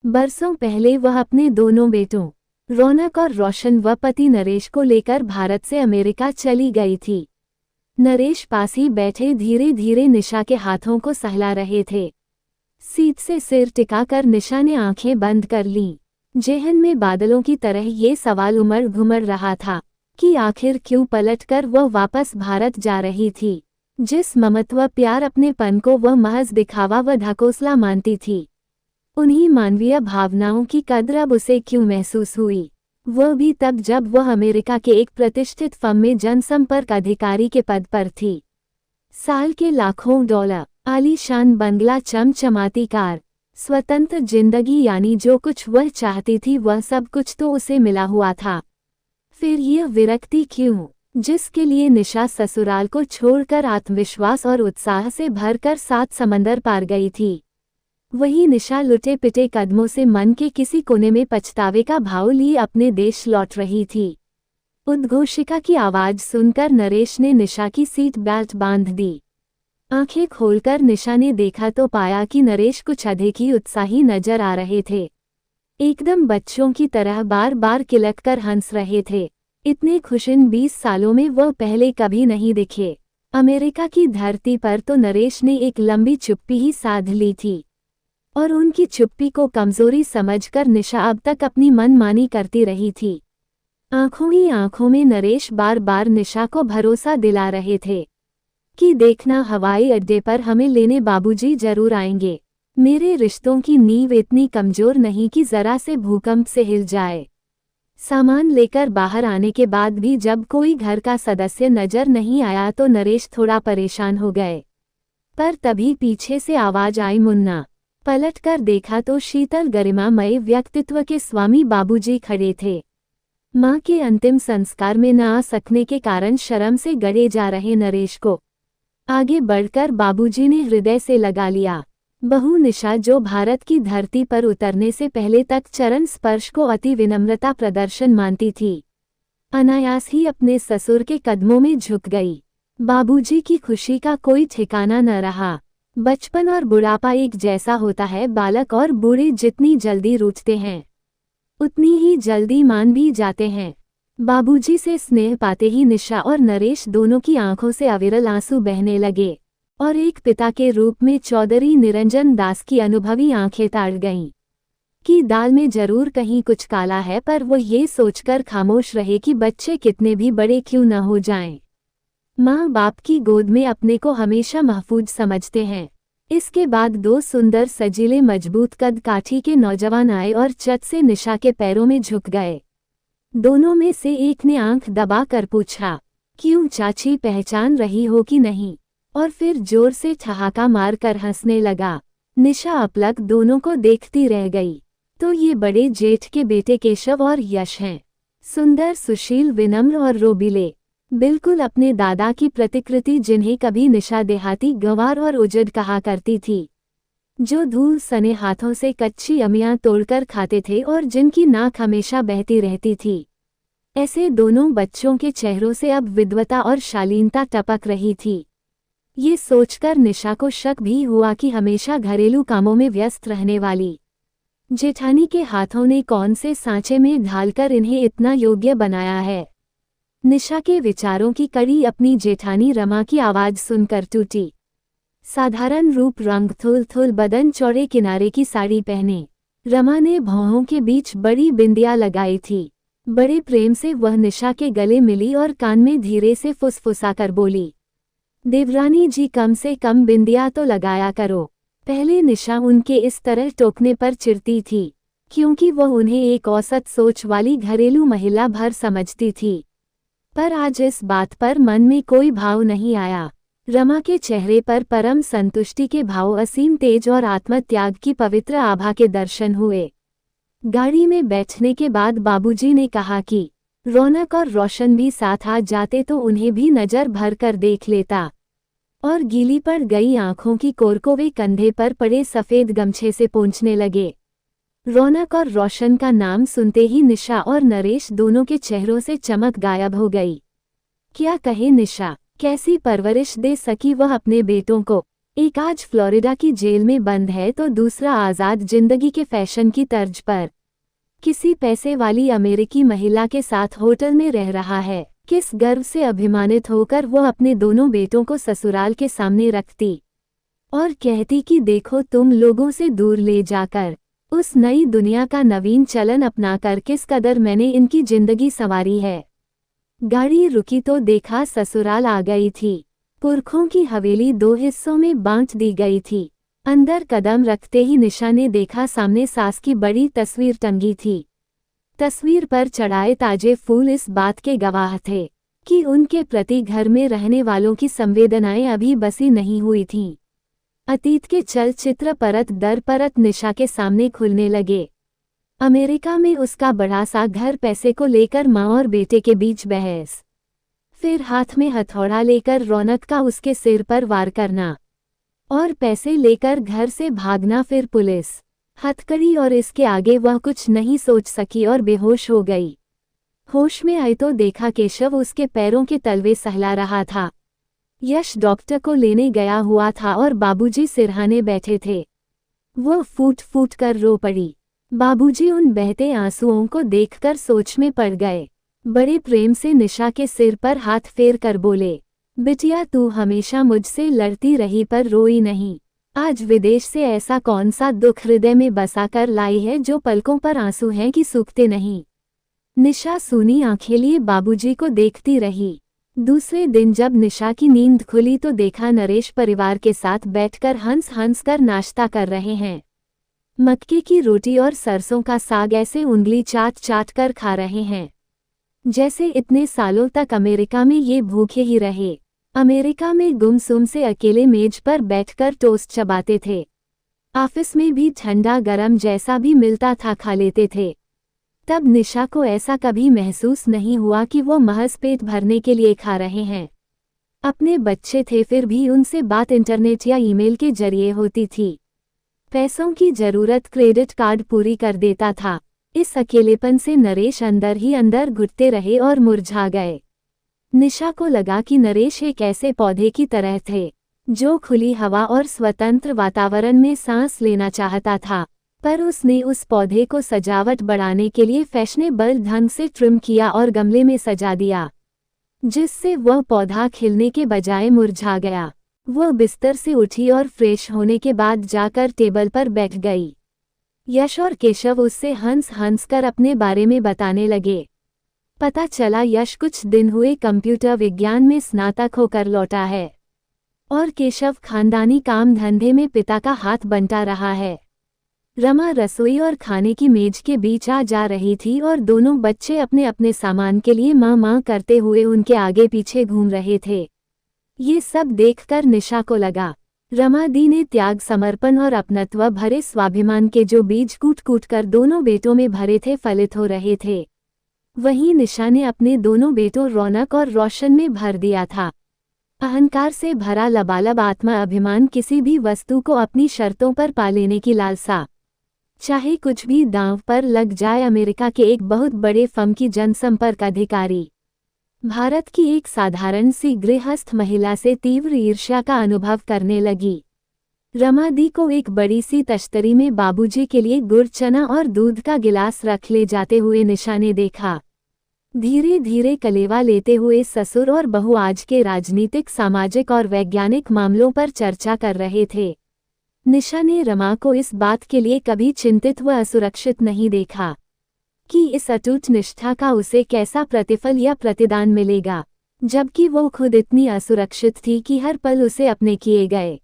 बरसों पहले वह अपने दोनों बेटों रौनक और रोशन व पति नरेश को लेकर भारत से अमेरिका चली गई थी। नरेश पास ही बैठे धीरे धीरे निशा के हाथों को सहला रहे थे। सीट से सिर टिकाकर निशा ने आंखें बंद कर लीं। जेहन में बादलों की तरह ये सवाल उमड़ घुमड़ रहा था कि आखिर क्यों पलटकर वह वापस भारत जा रही थी। जिस ममत्व प्यार अपनेपन को वह महज दिखावा व ढकोसला मानती थी, उन्हीं मानवीय भावनाओं की कद्र अब उसे क्यों महसूस हुई, वह भी तब जब वह अमेरिका के एक प्रतिष्ठित फर्म में जनसंपर्क अधिकारी के पद पर थी। साल के लाखों डॉलर, आलीशान बंगला, चमचमाती कार, स्वतंत्र जिंदगी, यानी जो कुछ वह चाहती थी वह सब कुछ तो उसे मिला हुआ था। फिर यह विरक्ति क्यों, जिसके लिए निशा ससुराल को छोड़कर आत्मविश्वास और उत्साह से भरकर 7 समंदर पार गई थी। वही निशा लुटे पिटे कदमों से मन के किसी कोने में पछतावे का भाव लिए अपने देश लौट रही थी। उद्घोषिका की आवाज सुनकर नरेश ने निशा की सीट बेल्ट बांध दी। आंखें खोलकर निशा ने देखा तो पाया कि नरेश कुछ अधिक ही उत्साही नजर आ रहे थे। एकदम बच्चों की तरह बार बार किलककर हंस रहे थे। इतने खुश इन 20 सालों में वह पहले कभी नहीं दिखे। अमेरिका की धरती पर तो नरेश ने एक लंबी चुप्पी ही साध ली थी, और उनकी चुप्पी को कमजोरी समझकर निशा अब तक अपनी मनमानी करती रही थी। आंखों ही आंखों में नरेश बार बार निशा को भरोसा दिला रहे थे कि देखना, हवाई अड्डे पर हमें लेने बाबूजी जरूर आएंगे। मेरे रिश्तों की नींव इतनी कमजोर नहीं कि जरा से भूकंप से हिल जाए। सामान लेकर बाहर आने के बाद भी जब कोई घर का सदस्य नजर नहीं आया तो नरेश थोड़ा परेशान हो गए। पर तभी पीछे से आवाज आई, मुन्ना। पलटकर देखा तो शीतल गरिमामय व्यक्तित्व के स्वामी बाबूजी खड़े थे। मां के अंतिम संस्कार में न आ सकने के कारण शर्म से गड़े जा रहे नरेश को आगे बढ़कर बाबूजी ने हृदय से लगा लिया। बहू निशा, जो भारत की धरती पर उतरने से पहले तक चरण स्पर्श को अति विनम्रता प्रदर्शन मानती थी, अनायास ही अपने ससुर के कदमों में झुक गई। बाबूजी की खुशी का कोई ठिकाना न रहा। बचपन और बुढ़ापा एक जैसा होता है। बालक और बूढ़े जितनी जल्दी रूठते हैं, उतनी ही जल्दी मान भी जाते हैं। बाबूजी से स्नेह पाते ही निशा और नरेश दोनों की आंखों से अविरल आंसू बहने लगे और एक पिता के रूप में चौधरी निरंजन दास की अनुभवी आंखें ताड़ गईं कि दाल में जरूर कहीं कुछ काला है, पर वो ये सोचकर खामोश रहे कि बच्चे कितने भी बड़े क्यों न हो जाएं, माँ बाप की गोद में अपने को हमेशा महफूज समझते हैं। इसके बाद 2 सुंदर सजीले मजबूत कद काठी के नौजवान आए और चट से निशा के पैरों में झुक गए। दोनों में से एक ने आंख दबाकर पूछा, क्यों चाची, पहचान रही हो कि नहीं? और फिर जोर से ठहाका मारकर हंसने लगा। निशा अपलक दोनों को देखती रह गई। तो ये बड़े जेठ के बेटे केशव और यश हैं। सुंदर, सुशील, विनम्र और रोबीले, बिल्कुल अपने दादा की प्रतिकृति, जिन्हें कभी निशा देहाती, गंवार और उजड़ कहा करती थी, जो धूल सने हाथों से कच्ची अमियां तोड़कर खाते थे और जिनकी नाक हमेशा बहती रहती थी। ऐसे दोनों बच्चों के चेहरों से अब विद्वता और शालीनता टपक रही थी। ये सोचकर निशा को शक भी हुआ कि हमेशा घरेलू कामों में व्यस्त रहने वाली जेठानी के हाथों ने कौन से सांचे में ढालकर इन्हें इतना योग्य बनाया है। निशा के विचारों की कड़ी अपनी जेठानी रमा की आवाज सुनकर टूटी। साधारण रूप, रंग, थुल बदन, चौड़े किनारे की साड़ी पहने रमा ने भौहों के बीच बड़ी बिंदिया लगाई थी। बड़े प्रेम से वह निशा के गले मिली और कान में धीरे से फुसफुसाकर बोली, देवरानी जी, कम से कम बिंदिया तो लगाया करो। पहले निशा उनके इस तरह टोकने पर चिढ़ती थी, क्योंकि वह उन्हें एक औसत सोच वाली घरेलू महिला भर समझती थी। पर आज इस बात पर मन में कोई भाव नहीं आया। रमा के चेहरे पर परम संतुष्टि के भाव, असीम तेज और आत्मत्याग की पवित्र आभा के दर्शन हुए। गाड़ी में बैठने के बाद बाबूजी ने कहा कि रौनक और रोशन भी साथ आ जाते तो उन्हें भी नजर भर कर देख लेता, और गीली पड़ गई आंखों की कोर को वे कंधे पर पड़े सफेद गमछे से पोंछने लगे। रौनक और रोशन का नाम सुनते ही निशा और नरेश दोनों के चेहरों से चमक गायब हो गई। क्या कहे निशा, कैसी परवरिश दे सकी वह अपने बेटों को। एक आज फ्लोरिडा की जेल में बंद है तो दूसरा आज़ाद जिंदगी के फैशन की तर्ज पर किसी पैसे वाली अमेरिकी महिला के साथ होटल में रह रहा है। किस गर्व से अभिमानित होकर वो अपने दोनों बेटों को ससुराल के सामने रखती और कहती कि देखो तुम लोगों से दूर ले जाकर उस नई दुनिया का नवीन चलन अपनाकर किस कदर मैंने इनकी जिंदगी संवारी है। गाड़ी रुकी तो देखा ससुराल आ गई थी। पुरखों की हवेली 2 हिस्सों में बांट दी गई थी। अंदर कदम रखते ही निशा ने देखा सामने सास की बड़ी तस्वीर टंगी थी। तस्वीर पर चढ़ाए ताजे फूल इस बात के गवाह थे कि उनके प्रति घर में रहने वालों की संवेदनाएं अभी बसी नहीं हुई थीं। अतीत के चलचित्र परत दर परत निशा के सामने खुलने लगे। अमेरिका में उसका बड़ा सा घर, पैसे को लेकर माँ और बेटे के बीच बहस, फिर हाथ में हथौड़ा लेकर रौनक का उसके सिर पर वार करना और पैसे लेकर घर से भागना, फिर पुलिस, हथकड़ी, और इसके आगे वह कुछ नहीं सोच सकी और बेहोश हो गई। होश में आई तो देखा केशव उसके पैरों के तलवे सहला रहा था। यश डॉक्टर को लेने गया हुआ था और बाबूजी सिरहाने बैठे थे। वो फूट फूट कर रो पड़ी। बाबूजी उन बहते आंसुओं को देखकर सोच में पड़ गए। बड़े प्रेम से निशा के सिर पर हाथ फेर कर बोले, बिटिया तू हमेशा मुझसे लड़ती रही पर रोई नहीं। आज विदेश से ऐसा कौन सा दुख हृदय में बसा कर लाई है जो पलकों पर आंसू हैं कि सूखते नहीं। निशा सूनी आंखें लिए बाबूजी को देखती रही। दूसरे दिन जब निशा की नींद खुली तो देखा नरेश परिवार के साथ बैठकर हंस हंस कर नाश्ता कर रहे हैं। मक्के की रोटी और सरसों का साग ऐसे उंगली चाट चाट कर खा रहे हैं जैसे इतने सालों तक अमेरिका में ये भूखे ही रहे। अमेरिका में गुमसुम से अकेले मेज पर बैठकर टोस्ट चबाते थे। ऑफिस में भी ठंडा गरम जैसा भी मिलता था खा लेते थे। तब निशा को ऐसा कभी महसूस नहीं हुआ कि वो महज पेट भरने के लिए खा रहे हैं। अपने बच्चे थे फिर भी उनसे बात इंटरनेट या ईमेल के जरिए होती थी। पैसों की जरूरत क्रेडिट कार्ड पूरी कर देता था। इस अकेलेपन से नरेश अंदर ही अंदर घुटते रहे और मुरझा गए। निशा को लगा कि नरेश एक ऐसे पौधे की तरह थे जो खुली हवा और स्वतंत्र वातावरण में सांस लेना चाहता था, पर उसने उस पौधे को सजावट बढ़ाने के लिए फैशनेबल ढंग से ट्रिम किया और गमले में सजा दिया, जिससे वह पौधा खिलने के बजाय मुरझा गया। वह बिस्तर से उठी और फ्रेश होने के बाद जाकर टेबल पर बैठ गई। यश और केशव उससे हंस हंस कर अपने बारे में बताने लगे। पता चला यश कुछ दिन हुए कंप्यूटर विज्ञान में स्नातक होकर लौटा है और केशव खानदानी काम धंधे में पिता का हाथ बंटा रहा है। रमा रसोई और खाने की मेज के बीच आ जा रही थी और दोनों बच्चे अपने अपने सामान के लिए माँ माँ करते हुए उनके आगे पीछे घूम रहे थे। ये सब देखकर निशा को लगा रमा दी ने त्याग, समर्पण और अपनत्व भरे स्वाभिमान के जो बीज कूट कूट कर दोनों बेटों में भरे थे फलित हो रहे थे। वहीं निशा ने अपने दोनों बेटों रौनक और रोशन में भर दिया था। अहंकार से भरा लबालब आत्मा अभिमान, किसी भी वस्तु को अपनी शर्तों पर पा लेने की लालसा, चाहे कुछ भी दांव पर लग जाए। अमेरिका के एक बहुत बड़े फर्म की जनसंपर्क अधिकारी भारत की एक साधारण सी गृहस्थ महिला से तीव्र ईर्ष्या का अनुभव करने लगी। रमा दी को एक बड़ी सी तश्तरी में बाबूजी के लिए गुड़, चना और दूध का गिलास रख ले जाते हुए निशा ने देखा। धीरे धीरे कलेवा लेते हुए ससुर और बहू आज के राजनीतिक, सामाजिक और वैज्ञानिक मामलों पर चर्चा कर रहे थे। निशा ने रमा को इस बात के लिए कभी चिंतित व असुरक्षित नहीं देखा कि इस अटूट निष्ठा का उसे कैसा प्रतिफल या प्रतिदान मिलेगा, जबकि वो खुद इतनी असुरक्षित थी कि हर पल उसे अपने किए गए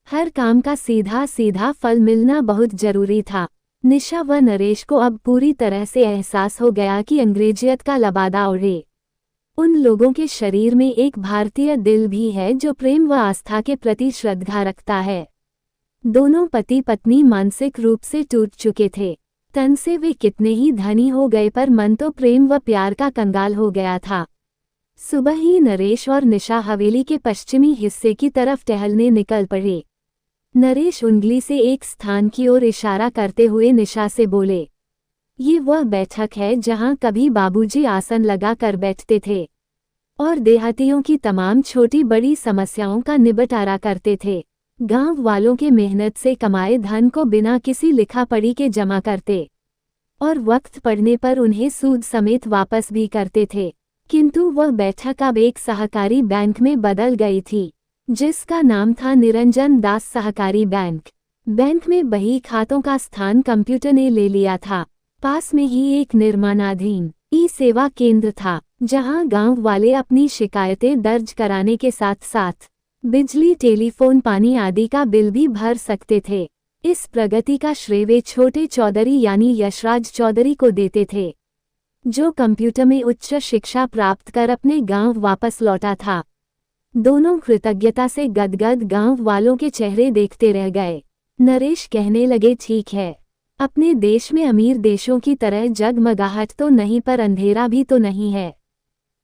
हर काम का सीधा सीधा फल मिलना बहुत जरूरी था। निशा व नरेश को अब पूरी तरह से एहसास हो गया कि अंग्रेजियत का लबादा उड़े। उन लोगों के शरीर में एक भारतीय दिल भी है जो प्रेम व आस्था के प्रति श्रद्धा रखता है। दोनों पति पत्नी मानसिक रूप से टूट चुके थे। तन से वे कितने ही धनी हो गए पर मन तो प्रेम व प्यार का कंगाल हो गया था। सुबह ही नरेश और निशा हवेली के पश्चिमी हिस्से की तरफ टहलने निकल पड़े। नरेश उंगली से एक स्थान की ओर इशारा करते हुए निशा से बोले, ये वह बैठक है जहां कभी बाबूजी आसन लगा कर बैठते थे और देहातियों की तमाम छोटी बड़ी समस्याओं का निबटारा करते थे। गांव वालों के मेहनत से कमाए धन को बिना किसी लिखा पढ़ी के जमा करते और वक्त पड़ने पर उन्हें सूद समेत वापस भी करते थे। किंतु वह बैठक अब एक सहकारी बैंक में बदल गई थी, जिसका नाम था निरंजन दास सहकारी बैंक। बैंक में बही खातों का स्थान कंप्यूटर ने ले लिया था। पास में ही एक निर्माणाधीन ई-सेवा केंद्र था, जहां गांव वाले अपनी शिकायतें दर्ज कराने के साथ साथ बिजली, टेलीफोन, पानी आदि का बिल भी भर सकते थे। इस प्रगति का श्रेय वे छोटे चौधरी यानी यशराज चौधरी को देते थे, जो कंप्यूटर में उच्च शिक्षा प्राप्त कर अपने गांव वापस लौटा था। दोनों कृतज्ञता से गदगद गांव वालों के चेहरे देखते रह गए। नरेश कहने लगे, ठीक है, अपने देश में अमीर देशों की तरह जगमगाहट तो नहीं पर अंधेरा भी तो नहीं है।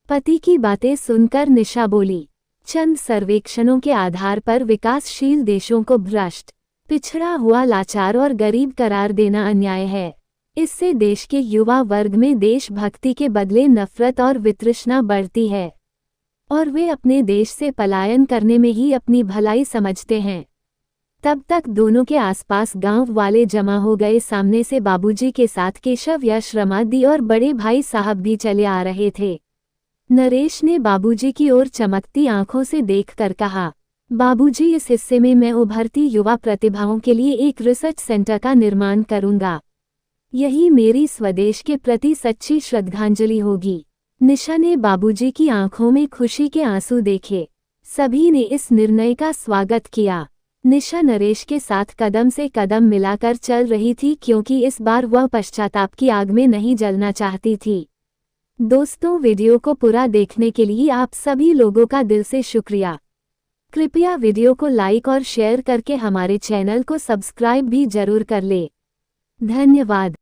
पति की बातें सुनकर निशा बोली, चंद सर्वेक्षणों के आधार पर विकासशील देशों को भ्रष्ट, पिछड़ा हुआ, लाचार और गरीब करार देना अन्याय है। इससे देश के युवा वर्ग में देशभक्ति के बदले नफरत और वितृष्णा बढ़ती है और वे अपने देश से पलायन करने में ही अपनी भलाई समझते हैं। तब तक दोनों के आसपास गांव वाले जमा हो गए। सामने से बाबूजी के साथ केशव, यश, रमादी और बड़े भाई साहब भी चले आ रहे थे। नरेश ने बाबूजी की ओर चमकती आंखों से देखकर कहा, बाबूजी, इस हिस्से में मैं उभरती युवा प्रतिभाओं के लिए एक रिसर्च सेंटर का निर्माण करूंगा। यही मेरी स्वदेश के प्रति सच्ची श्रद्धांजलि होगी। निशा ने बाबूजी की आंखों में खुशी के आंसू देखे। सभी ने इस निर्णय का स्वागत किया। निशा नरेश के साथ कदम से कदम मिलाकर चल रही थी, क्योंकि इस बार वह पश्चाताप की आग में नहीं जलना चाहती थी। दोस्तों, वीडियो को पूरा देखने के लिए आप सभी लोगों का दिल से शुक्रिया। कृपया वीडियो को लाइक और शेयर करके हमारे चैनल को सब्सक्राइब भी जरूर कर ले। धन्यवाद।